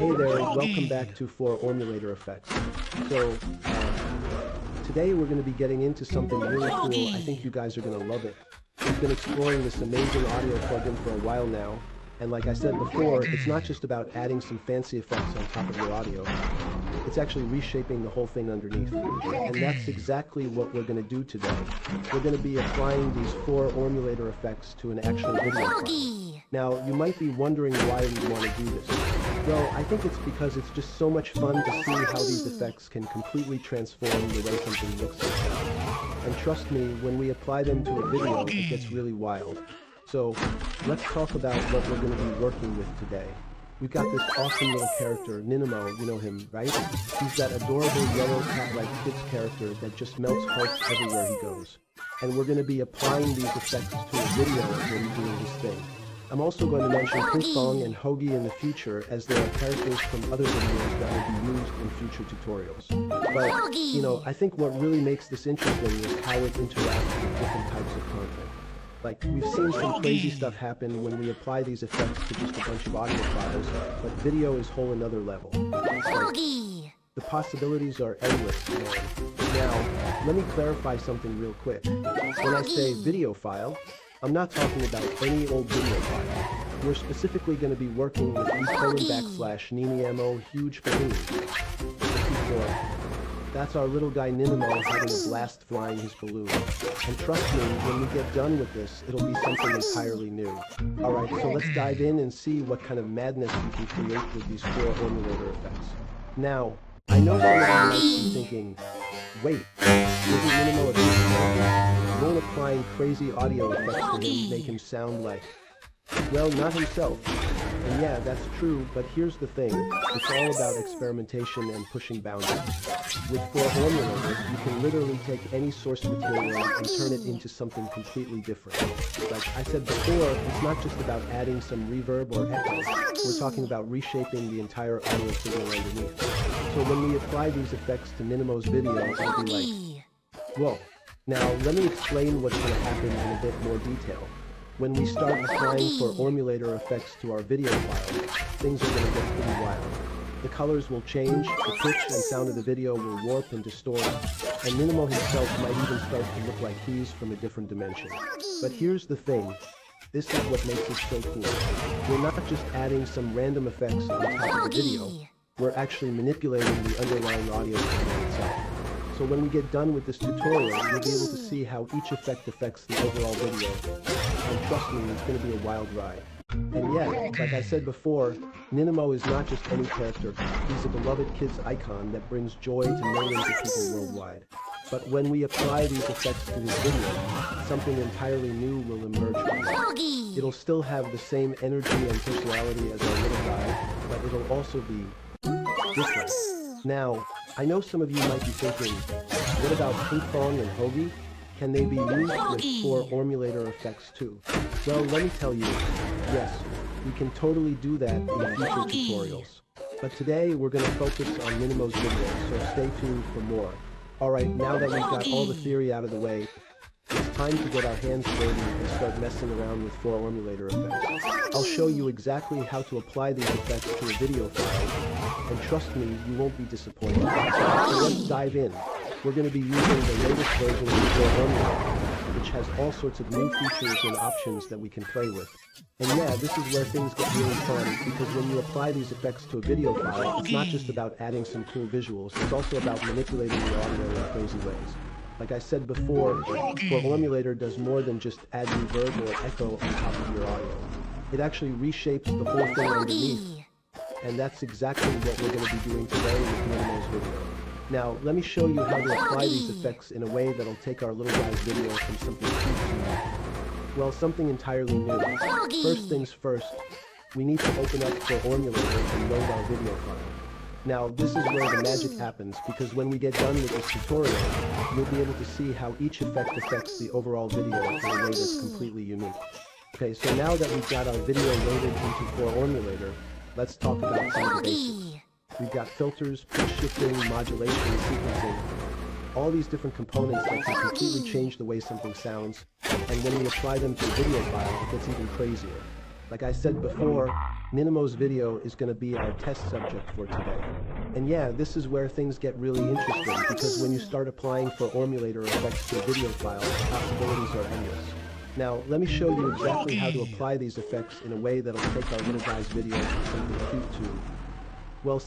Hey there, welcome back to 4MABAL Effects. So, today we're going to be getting into something really cool. I think you guys are going to love it. We've been exploring this amazing audio plugin for a while now, and like I said before, it's not just about adding some fancy effects on top of your audio. It's actually reshaping the whole thing underneath. And that's exactly what we're going to do today. We're going to be applying these 4MABAL effects to an actual video file. Now, you might be wondering why we want to do this. Well, I think it's because it's just so much fun to see how these effects can completely transform the way something looks and sounds. And trust me, when we apply them to a video, it gets really wild. So, let's talk about what we're going to be working with today. We've got this awesome little character, Ninimo, you know him, right? He's that adorable yellow cat-like kids character that just melts hearts everywhere he goes. And we're going to be applying these effects to a video of him doing his thing. I'm also going to mention Pinkfong and Hogi in the future, as they are characters from other videos that will be used in future tutorials. But, you know, I think what really makes this interesting is how it interacts with different types of content. Like, we've seen some crazy stuff happen when we apply these effects to just a bunch of audio files, but video is whole another level. Like, the possibilities are endless, man. Now, let me clarify something real quick. When I say video file, I'm not talking about any old video file. We're specifically going to be working with e:/niniamo huge balloon. That's our little guy Ninimo having a blast flying his balloon. And trust me, when we get done with this, it'll be something entirely new. Alright, so let's dive in and see what kind of madness we can create with these 4MABAL effects. Now, I know some of you might be thinking, wait, isn't Ninimo a big character? Won't applying crazy audio effects to him make him sound like... Well, not himself. And yeah, that's true, but here's the thing. It's all about experimentation and pushing boundaries. With 4MABAL, you can literally take any source material and turn it into something completely different. Like I said before, it's not just about adding some reverb or echo. We're talking about reshaping the entire audio signal underneath. So when we apply these effects to Ninimo's video, it'll be like, whoa. Now, let me explain what's going to happen in a bit more detail. When we start applying 4MABAL effects to our video file, things are going to get pretty wild. The colors will change, the pitch and sound of the video will warp and distort, and Ninimo himself might even start to look like he's from a different dimension. But here's the thing. This is what makes it so cool. We're not just adding some random effects on top of the video, we're actually manipulating the underlying audio signal itself. So when we get done with this tutorial, you'll be able to see how each effect affects the overall video. And trust me, it's going to be a wild ride. And yeah, like I said before, Ninimo is not just any character. He's a beloved kid's icon that brings joy to millions of people worldwide. But when we apply these effects to this video, something entirely new will emerge from it. It'll still have the same energy and personality as our little guy, but it'll also be different. Now, I know some of you might be thinking, what about Pinkfong and Hogi? Can they be used with 4MABAL effects too? Well, let me tell you, yes, we can totally do that in future tutorials. But today, we're going to focus on Ninimo's video, so stay tuned for more. Alright, now that we've got all the theory out of the way, it's time to get our hands dirty and start messing around with 4MABAL effects. I'll show you exactly how to apply these effects to a video file, and trust me, you won't be disappointed. So let's dive in. We're going to be using the latest version of 4MABAL, which has all sorts of new features and options that we can play with. And yeah, this is where things get really fun, because when you apply these effects to a video file, it's not just about adding some cool visuals, it's also about manipulating the audio in crazy ways. Like I said before, 4MABAL does more than just add reverb or echo on top of your audio. It actually reshapes the whole thing underneath. And that's exactly what we're going to be doing today with Ninimo's video. Now, let me show you how to apply these effects in a way that'll take our little guy's video from something cute to, well, something entirely new. First things first, we need to open up 4MABAL and load our video file. Now, this is where the magic happens, because when we get done with this tutorial, you'll be able to see how each effect affects the overall video in a way that's completely unique. Okay, so now that we've got our video loaded into 4MABAL, let's talk about some of the basics. We've got filters, pitch shifting, modulation, sequencing, all these different components that can completely change the way something sounds, and when we apply them to a video file, it gets even crazier. Like I said before, Ninamo's video is going to be our test subject for today. And yeah, this is where things get really interesting, because when you start applying for emulator effects to video files, the possibilities are endless. Now, let me show you exactly how to apply these effects in a way that'll take our little guy's video to something cute too. Well,